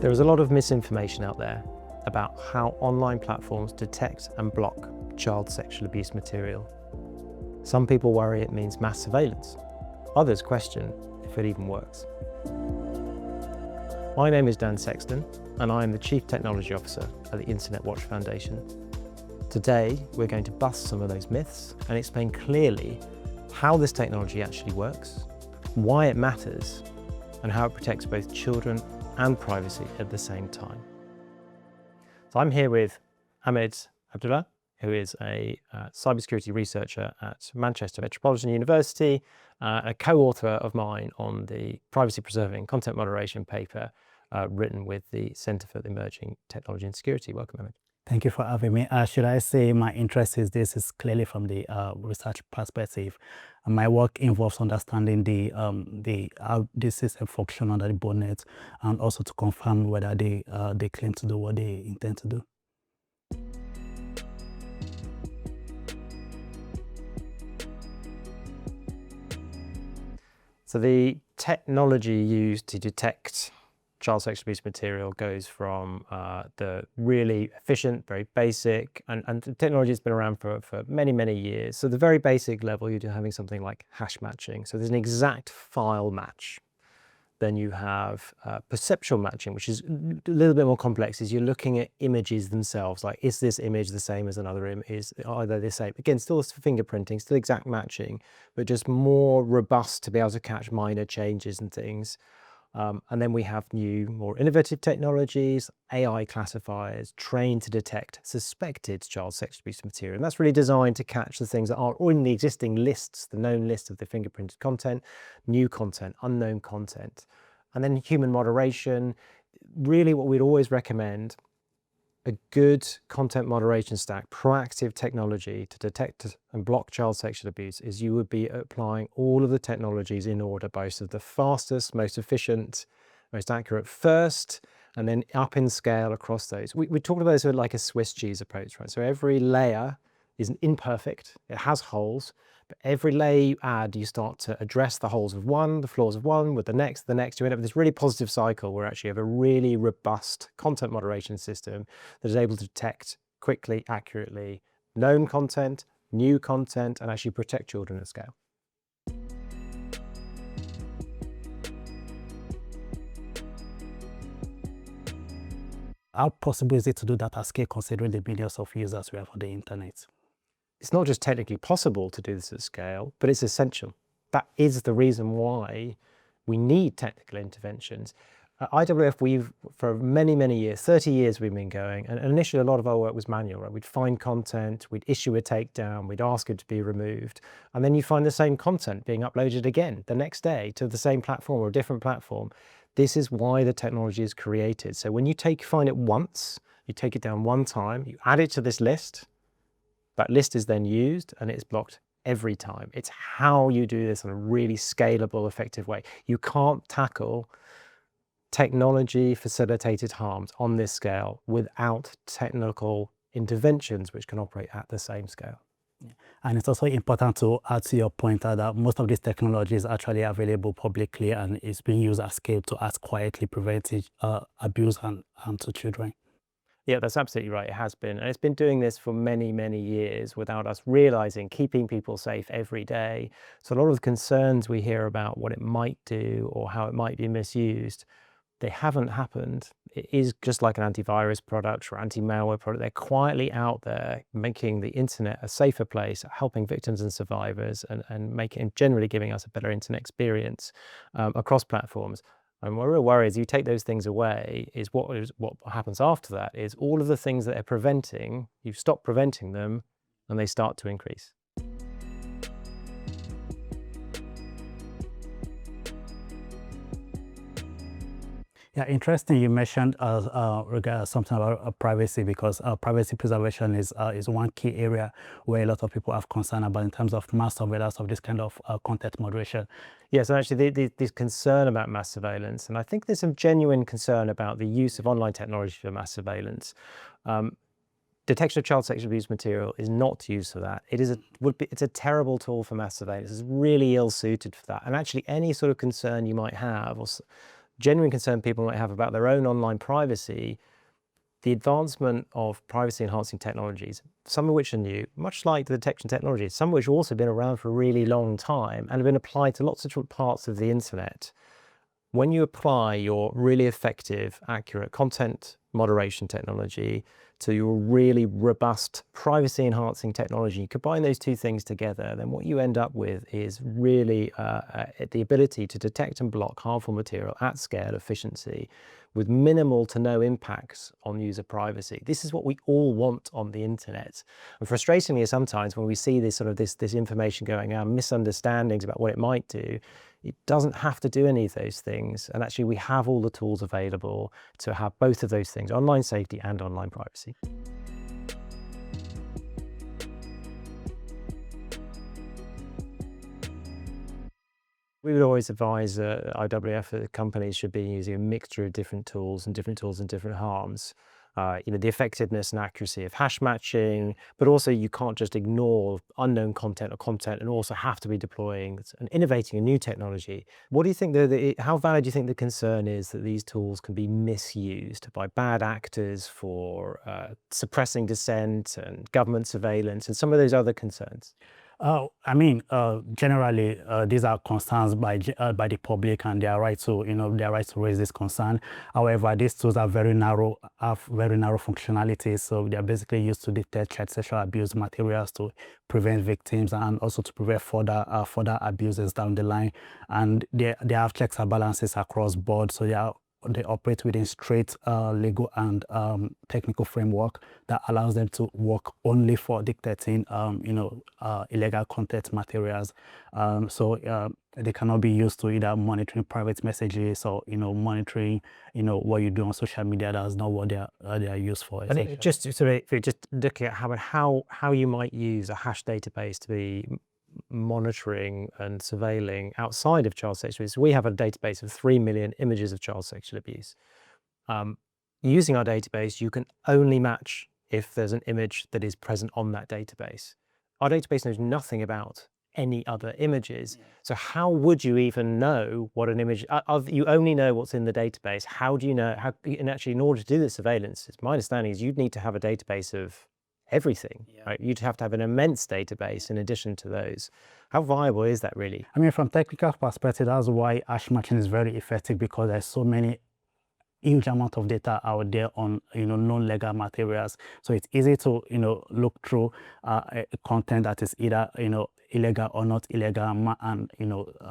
There is a lot of misinformation out there about how online platforms detect and block child sexual abuse material. Some people worry it means mass surveillance. Others question if it even works. My name is Dan Sexton, and I am the Chief Technology Officer at the Internet Watch Foundation. Today, we're going to bust some of those myths and explain clearly how this technology actually works, why it matters, and how it protects both children and privacy at the same time. So I'm here with Ahmed Abdullahi, who is a cybersecurity researcher at Manchester Metropolitan University, a co-author of mine on the privacy preserving content moderation paper written with the Centre for Emerging Technology and Security. Welcome, Ahmed. Thank you for having me. Should I say my interest is clearly from the research perspective. My work involves understanding how the system function under the bonnet, and also to confirm whether they claim to do what they intend to do. So the technology used to detect child sexual abuse material goes from the really efficient, very basic, and the technology has been around for many, many years. So the very basic level, you're having something like hash matching. So there's an exact file match. Then you have perceptual matching, which is a little bit more complex, is you're looking at images themselves, like is this image the same as another image, are they the same? Again, still fingerprinting, still exact matching, but just more robust to be able to catch minor changes and things. And then we have new, more innovative technologies, AI classifiers trained to detect suspected child sexual abuse material. And that's really designed to catch the things that are in the existing lists, the known list of the fingerprinted content, new content, unknown content. And then human moderation, really what we'd always recommend, a good content moderation stack, proactive technology to detect and block child sexual abuse, is you would be applying all of the technologies in order, both of the fastest, most efficient, most accurate first, and then up in scale across those. We talked about this as like a Swiss cheese approach, right? So every layer is imperfect, it has holes, but every layer you add, you start to address the holes of one, the flaws of one, with the next, you end up with this really positive cycle where actually you have a really robust content moderation system that is able to detect quickly, accurately, known content, new content, and actually protect children at scale. How possible is it to do that at scale, considering the millions of users we have on the internet? It's not just technically possible to do this at scale, but it's essential. That is the reason why we need technical interventions. At IWF, for many, many years, 30 years we've been going, and initially a lot of our work was manual, right? We'd find content, we'd issue a takedown, we'd ask it to be removed, and then you find the same content being uploaded again the next day to the same platform or a different platform. This is why the technology is created. So when you find it once, you take it down one time, you add it to this list, that list is then used and it's blocked every time. It's how you do this in a really scalable, effective way. You can't tackle technology facilitated harms on this scale without technical interventions which can operate at the same scale. Yeah. And it's also important to add to your point that most of these technologies are actually available publicly and is being used at scale to act quietly, preventing abuse and harm to children. Yeah, that's absolutely right. It has been. And it's been doing this for many, many years without us realizing, keeping people safe every day. So a lot of the concerns we hear about what it might do or how it might be misused, they haven't happened. It is just like an antivirus product or anti-malware product. They're quietly out there making the internet a safer place, helping victims and survivors, and generally giving us a better internet experience across platforms. And my real worry is you take those things away, what happens after that is all of the things that they're preventing, you stop preventing them and they start to increase. Yeah, interesting. You mentioned something about privacy, because privacy preservation is one key area where a lot of people have concern about in terms of mass surveillance of this kind of content moderation. Yes, and actually there's concern about mass surveillance, and I think there's some genuine concern about the use of online technology for mass surveillance. Detection of child sexual abuse material is not used for that. It's a terrible tool for mass surveillance. It's really ill-suited for that. And actually any sort of concern you might have, or genuine concern people might have about their own online privacy, the advancement of privacy-enhancing technologies, some of which are new, much like the detection technologies, some of which have also been around for a really long time and have been applied to lots of different parts of the internet. When you apply your really effective, accurate content moderation technology to your really robust privacy-enhancing technology, you combine those two things together, then what you end up with is really the ability to detect and block harmful material at scale, efficiency, with minimal to no impacts on user privacy. This is what we all want on the internet. And frustratingly, sometimes when we see this this information going out, misunderstandings about what it might do, it doesn't have to do any of those things. And actually, we have all the tools available to have both of those things, online safety and online privacy. We would always advise IWF that companies should be using a mixture of different tools and different harms. The effectiveness and accuracy of hash matching, but also you can't just ignore unknown content or content and also have to be deploying and innovating a new technology. What do you think, how valid do you think the concern is that these tools can be misused by bad actors for suppressing dissent and government surveillance and some of those other concerns? Generally, these are concerns by the public, and they are right to, their right to raise this concern. However, these tools are very narrow, have very narrow functionalities, so they are basically used to detect child sexual abuse materials to prevent victims and also to prevent further abuses down the line. And they have checks and balances across board, so they operate within straight legal and technical framework that allows them to work only for detecting, illegal content materials. So they cannot be used to either monitoring private messages or, monitoring, what you do on social media. That's not what they are used for. And just if you're just looking at how you might use a hash database to be monitoring and surveilling outside of child sexual abuse. We have a database of 3 million images of child sexual abuse. Using our database, you can only match if there's an image that is present on that database. Our database knows nothing about any other images. So how would you even know what an image, you only know what's in the database. How do you know, and actually in order to do the surveillance, my understanding is you'd need to have a database of everything, right? You'd have to have an immense database in addition to those. How viable is that really? From technical perspective, that's why hash matching is very effective, because there's so many huge amount of data out there on non-legal materials. So it's easy to look through content that is either illegal or not illegal and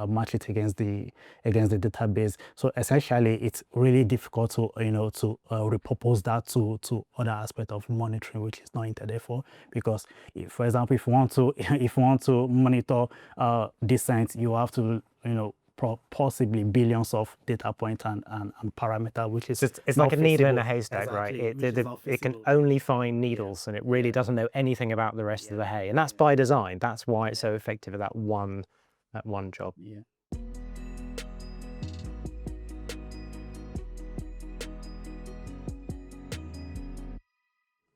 match it against the database. So essentially, it's really difficult to repurpose that to other aspect of monitoring, which is not intended for. Because for example, if you want to monitor dissent, you have to possibly billions of data points and parameter, which is it's like a needle in a haystack, exactly, right? It can only find needles, and it really doesn't know anything about the rest of the hay, and that's by design. That's why it's so effective at that one job.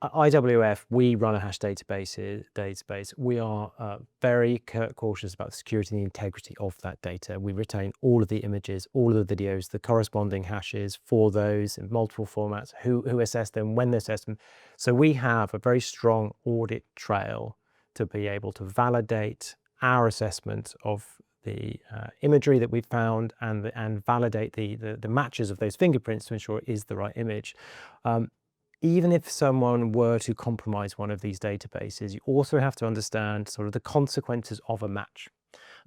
At IWF, we run a hash database. We are very cautious about the security and the integrity of that data. We retain all of the images, all of the videos, the corresponding hashes for those in multiple formats, who assess them, when they assess them. So we have a very strong audit trail to be able to validate our assessment of the imagery that we've found and validate the matches of those fingerprints to ensure it is the right image. Even if someone were to compromise one of these databases, you also have to understand sort of the consequences of a match.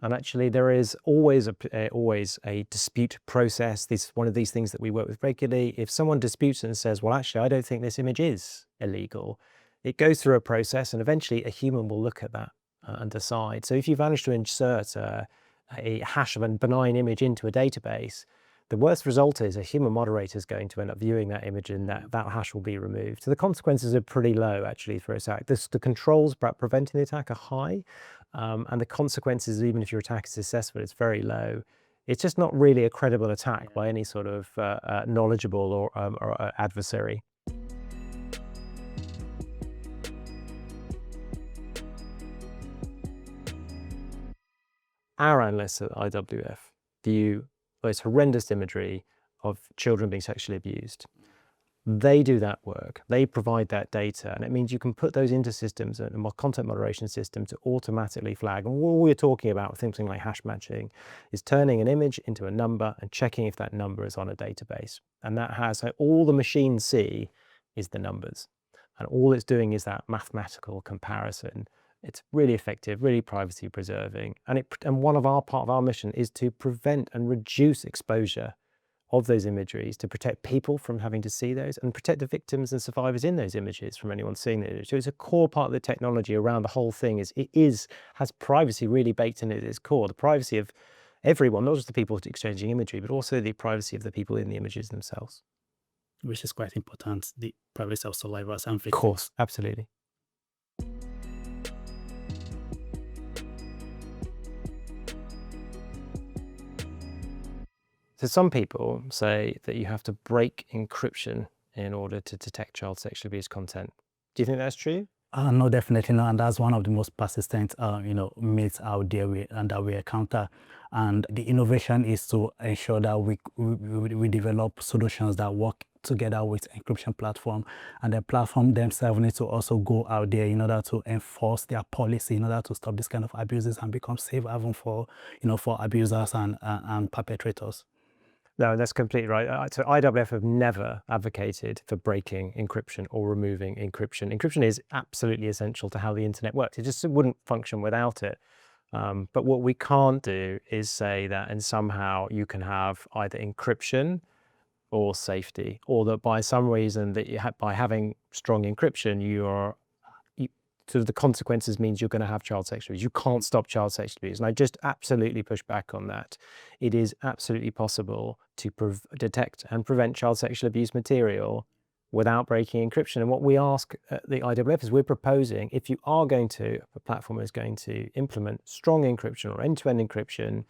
And actually, there is always a dispute process. This is one of these things that we work with regularly. If someone disputes and says, well, actually, I don't think this image is illegal, it goes through a process, and eventually a human will look at that and decide. So if you manage to insert a hash of a benign image into a database, the worst result is a human moderator is going to end up viewing that image, and that hash will be removed. So the consequences are pretty low, actually, for attack. The controls about preventing the attack are high, and the consequences, even if your attack is successful, it's very low. It's just not really a credible attack by any sort of knowledgeable or adversary. Our analysts at IWF view those horrendous imagery of children being sexually abused. They do that work, they provide that data, and it means you can put those into systems and a content moderation system to automatically flag. And all we're talking about with something like hash matching is turning an image into a number and checking if that number is on a database. And that has, so all the machines see is the numbers. And all it's doing is that mathematical comparison. It's really effective, really privacy preserving. And part of our mission is to prevent and reduce exposure of those imageries, to protect people from having to see those and protect the victims and survivors in those images from anyone seeing those. So it's a core part of the technology around the whole thing has privacy really baked in at its core. The privacy of everyone, not just the people exchanging imagery, but also the privacy of the people in the images themselves. Which is quite important, the privacy of survivors and victims. Of course, absolutely. So some people say that you have to break encryption in order to detect child sexual abuse content. Do you think that's true? No, definitely not. And that's one of the most persistent, myths out there and that we encounter. And the innovation is to ensure that we develop solutions that work together with encryption platform, and the platform themselves need to also go out there in order to enforce their policy, in order to stop this kind of abuses and become safe haven for abusers and perpetrators. No, that's completely right. So IWF have never advocated for breaking encryption or removing encryption. Encryption is absolutely essential to how the internet works. It just wouldn't function without it. But what we can't do is say that and somehow you can have either encryption or safety, or that by some reason that by having strong encryption, sort of the consequences means you're going to have child sexual abuse. You can't stop child sexual abuse. And I just absolutely push back on that. It is absolutely possible to detect and prevent child sexual abuse material without breaking encryption. And what we ask at the IWF is we're proposing, if a platform is going to implement strong encryption or end-to-end encryption,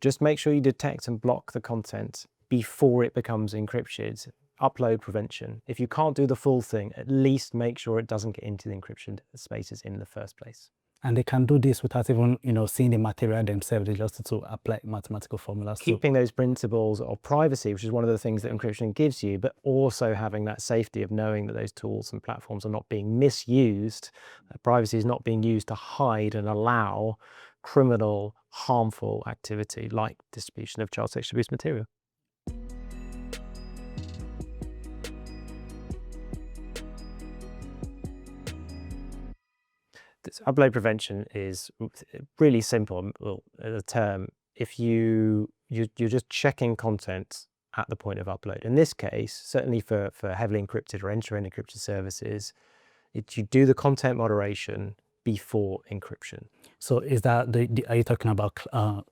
just make sure you detect and block the content before it becomes encrypted. Upload prevention. If you can't do the full thing, at least make sure it doesn't get into the encryption spaces in the first place. And they can do this without even, seeing the material themselves. They just to apply mathematical formulas. Keeping those principles of privacy, which is one of the things that encryption gives you, but also having that safety of knowing that those tools and platforms are not being misused. Privacy is not being used to hide and allow criminal, harmful activity like distribution of child sexual abuse material. Upload prevention is really simple. Well, as a term, if you're just checking content at the point of upload. In this case, certainly for heavily encrypted or end-to-end encrypted services, you do the content moderation before encryption. So is that are you talking about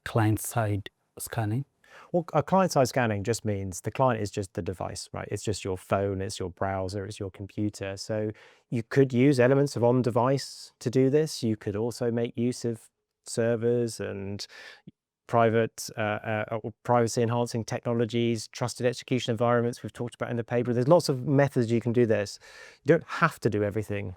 client-side scanning? Well, client-side scanning just means the client is just the device, right? It's just your phone, it's your browser, it's your computer. So you could use elements of on-device to do this. You could also make use of servers and private or privacy-enhancing technologies, trusted execution environments we've talked about in the paper. There's lots of methods you can do this. You don't have to do everything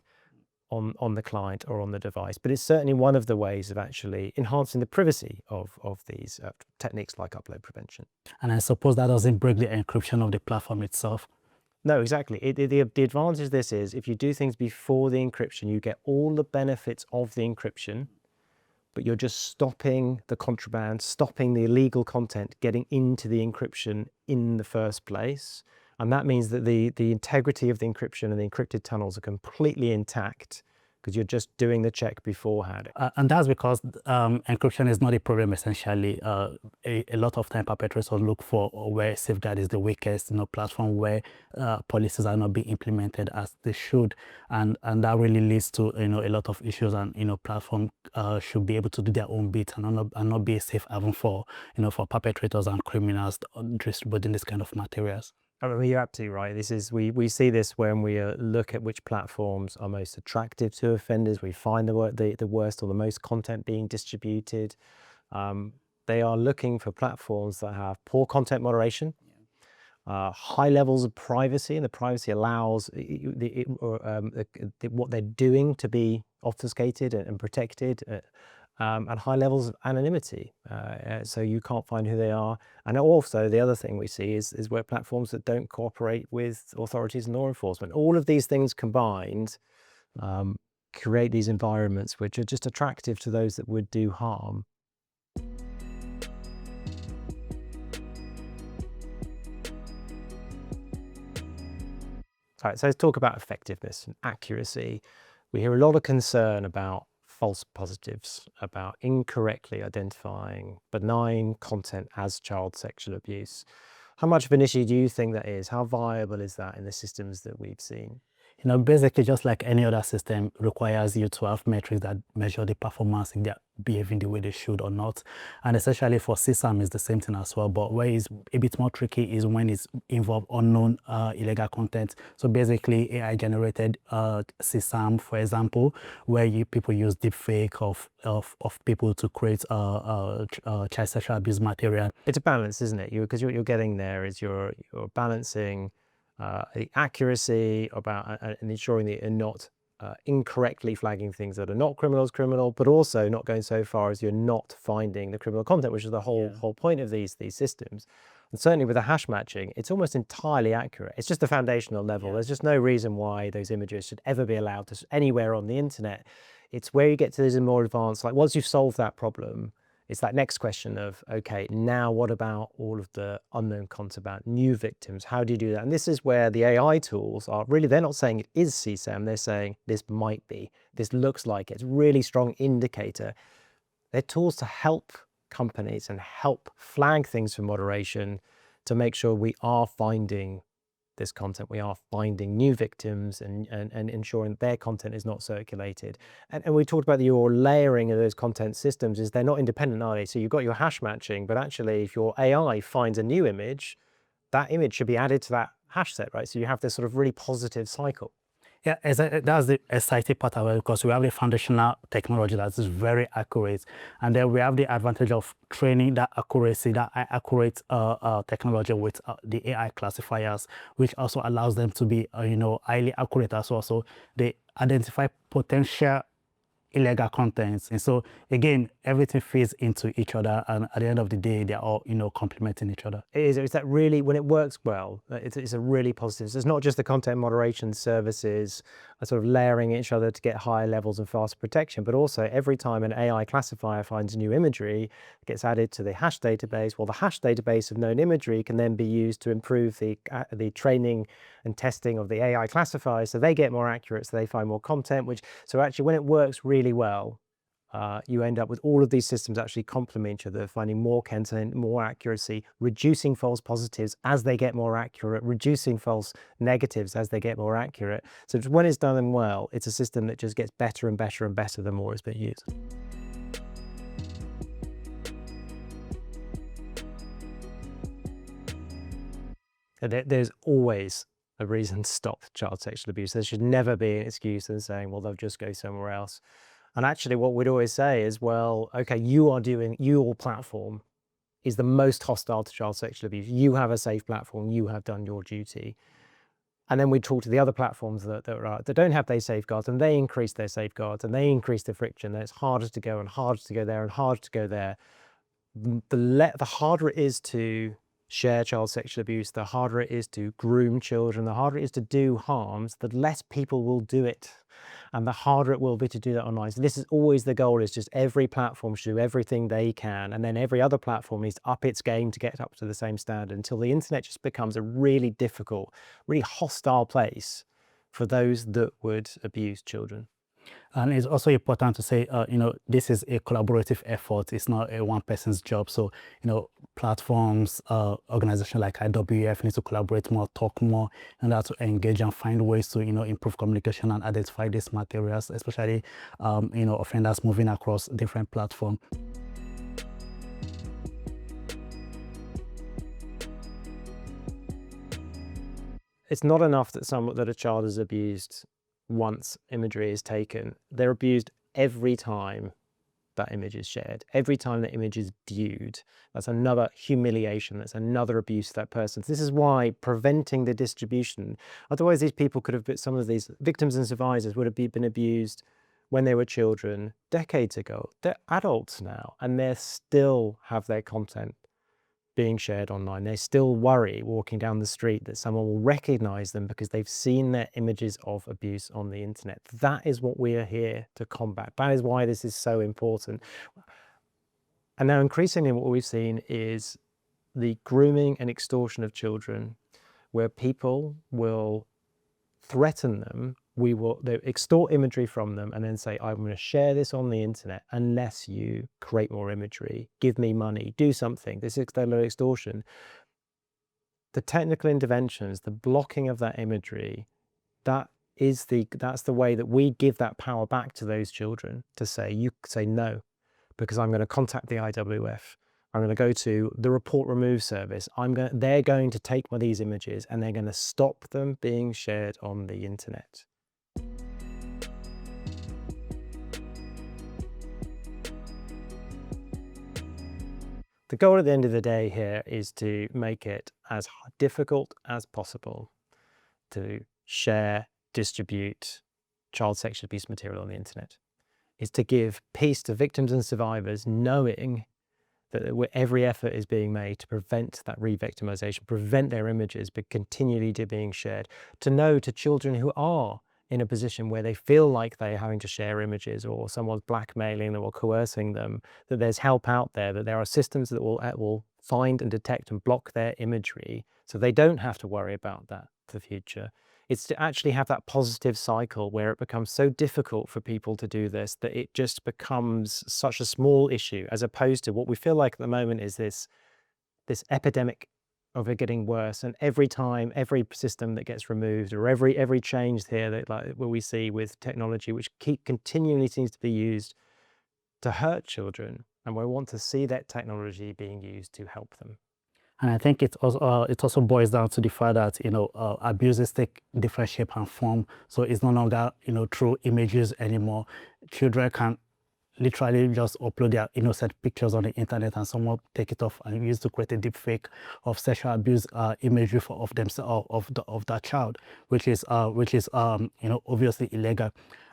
on the client or on the device, but it's certainly one of the ways of actually enhancing the privacy of these techniques like upload prevention. And I suppose that doesn't break the encryption of the platform itself. No, exactly. The advantage of this is if you do things before the encryption, you get all the benefits of the encryption, but you're just stopping the contraband, stopping the illegal content getting into the encryption in the first place. And that means that the integrity of the encryption and the encrypted tunnels are completely intact because you're just doing the check beforehand. And that's because encryption is not a problem essentially. A lot of time perpetrators look for where safeguard is the weakest, platform where policies are not being implemented as they should. And that really leads to, a lot of issues, and, platform should be able to do their own bit and not be a safe haven for, for perpetrators and criminals distributing this kind of materials. I mean, you're absolutely right. This is we see this when we look at which platforms are most attractive to offenders. We find the worst or the most content being distributed. They are looking for platforms that have poor content moderation, high levels of privacy, and the privacy allows what they're doing to be obfuscated and protected, and high levels of anonymity. So you can't find who they are. And also the other thing we see is where platforms that don't cooperate with authorities and law enforcement. All of these things combined create these environments which are just attractive to those that would do harm. All right, so let's talk about effectiveness and accuracy. We hear a lot of concern about false positives, about incorrectly identifying benign content as child sexual abuse. How much of an issue do you think that is? How viable is that in the systems that we've seen? Basically, just like any other system, requires you to have metrics that measure the performance, if they're behaving the way they should or not. And essentially for CSAM, it's the same thing as well. But where it's a bit more tricky is when it's involved unknown illegal content. So basically, AI-generated CSAM, for example, where people use deepfake of people to create child sexual abuse material. It's a balance, isn't it? Because you're getting there is you're balancing the accuracy about and ensuring that you're not incorrectly flagging things that are not criminal as criminal, but also not going so far as you're not finding the criminal content, which is the whole point of these systems. And certainly with the hash matching, it's almost entirely accurate. It's just the foundational level. There's just no reason why those images should ever be allowed to anywhere on the internet. It's where you get to these more advanced, like once you've solved that problem, it's that next question of, okay, now what about all of the unknown content about new victims? How do you do that? And this is where the AI tools are really, they're not saying it is CSAM, they're saying this might be, this looks like it. It's a really strong indicator. They're tools to help companies and help flag things for moderation to make sure we are finding this content, we are finding new victims and ensuring that their content is not circulated. And we talked about your layering of those content systems is they're not independent, are they? So you've got your hash matching, but actually if your AI finds a new image, that image should be added to that hash set, right? So you have this sort of really positive cycle. Yeah, that's the exciting part of it, because we have the foundational technology that is very accurate, and then we have the advantage of training that accuracy, that accurate technology with the AI classifiers, which also allows them to be, highly accurate as well. So they identify potential illegal contents, and so again, everything feeds into each other, and at the end of the day, they're all complementing each other. It's that really, when it works well, it's a really positive. So it's not just the content moderation services are sort of layering each other to get higher levels of faster protection, but also every time an AI classifier finds new imagery, it gets added to the hash database. Well, the hash database of known imagery can then be used to improve the training and testing of the AI classifiers, so they get more accurate, so they find more content. So actually, when it works really well, you end up with all of these systems actually complement each other, finding more content, more accuracy, reducing false positives as they get more accurate, reducing false negatives as they get more accurate. So when it's done well, it's a system that just gets better and better and better the more it's been used. There's always a reason to stop child sexual abuse. There should never be an excuse in saying, well, they'll just go somewhere else. And actually what we'd always say is, well, okay, your platform is the most hostile to child sexual abuse. You have a safe platform, you have done your duty. And then we talk to the other platforms that don't have those safeguards, and they increase their safeguards and they increase the friction. And it's harder to go and harder to go there and harder to go there. The harder it is to share child sexual abuse, the harder it is to groom children, the harder it is to do harms, the less people will do it. And the harder it will be to do that online. So this is always the goal, is just every platform should do everything they can, and then every other platform needs to up its game to get up to the same standard, until the internet just becomes a really difficult, really hostile place for those that would abuse children. And it's also important to say, this is a collaborative effort. It's not a one person's job. So, platforms, organizations like IWF need to collaborate more, talk more, and to engage and find ways to, improve communication and identify these materials, especially, offenders moving across different platforms. It's not enough that a child is abused once imagery is taken. They're abused every time that image is shared, every time that image is viewed. That's another humiliation, that's another abuse to that person. This is why preventing the distribution, otherwise these people could have, some of these victims and survivors would have been abused when they were children decades ago. They're adults now, and they still have their content being shared online. They still worry walking down the street that someone will recognize them because they've seen their images of abuse on the internet. That is what we are here to combat. That is why this is so important. And now increasingly what we've seen is the grooming and extortion of children, where people will threaten them. They extort imagery from them and then say, I'm going to share this on the internet unless you create more imagery, give me money, do something. This is extortion. The technical interventions, the blocking of that imagery, that's the way that we give that power back to those children to say, you say no, because I'm going to contact the IWF. I'm going to go to the report remove service. They're going to take these images and they're going to stop them being shared on the internet. The goal at the end of the day here is to make it as difficult as possible to share, distribute child sexual abuse material on the internet. Is to give peace to victims and survivors, knowing that every effort is being made to prevent that re-victimization, prevent their images but continually being shared. To know to children who are in a position where they feel like they're having to share images or someone's blackmailing them or coercing them, that there's help out there, that there are systems that will find and detect and block their imagery so they don't have to worry about that for the future. It's to actually have that positive cycle where it becomes so difficult for people to do this that it just becomes such a small issue, as opposed to what we feel like at the moment is this epidemic of it getting worse. And every time, every system that gets removed or every change here that what we see with technology, which continually seems to be used to hurt children, and we want to see that technology being used to help them. And I think it also boils down to the fact that, you know, abuses take different shape and form. So it's no longer, you know, through images anymore. Children can literally just upload their innocent pictures on the internet and someone take it off and use to create a deep fake of sexual abuse imagery of themselves, of that child, which is you know, obviously illegal.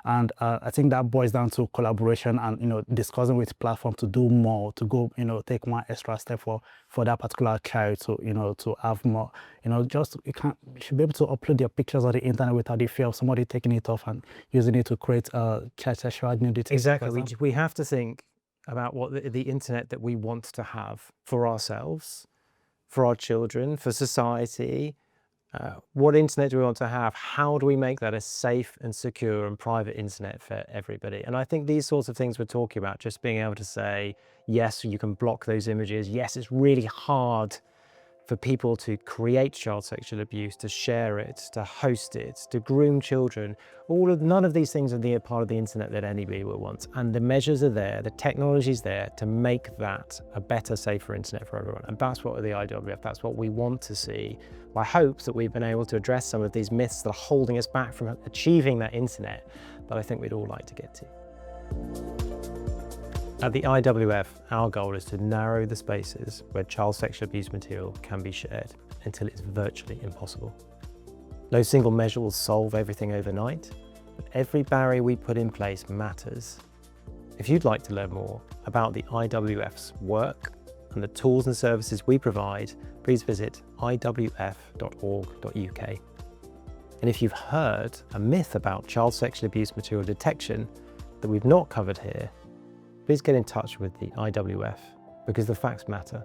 And I think that boils down to collaboration and, you know, discussing with platform to do more, to go, you know, take one extra step for that particular child to, you know, to have more, you know, just you should be able to upload your pictures on the internet without the fear of somebody taking it off and using it to create child sexual nudity. Exactly. We have to think about what the internet that we want to have for ourselves, for our children, for society. What internet do we want to have? How do we make that a safe and secure and private internet for everybody? And I think these sorts of things we're talking about, just being able to say, yes, you can block those images. Yes, it's really hard for people to create child sexual abuse, to share it, to host it, to groom children. None of these things are part of the internet that anybody will want. And the measures are there, the technology's there to make that a better, safer internet for everyone. And that's what the IWF, that's what we want to see. I hope that we've been able to address some of these myths that are holding us back from achieving that internet that I think we'd all like to get to. At the IWF, our goal is to narrow the spaces where child sexual abuse material can be shared until it's virtually impossible. No single measure will solve everything overnight, but every barrier we put in place matters. If you'd like to learn more about the IWF's work and the tools and services we provide, please visit iwf.org.uk. And if you've heard a myth about child sexual abuse material detection that we've not covered here, please get in touch with the IWF because the facts matter.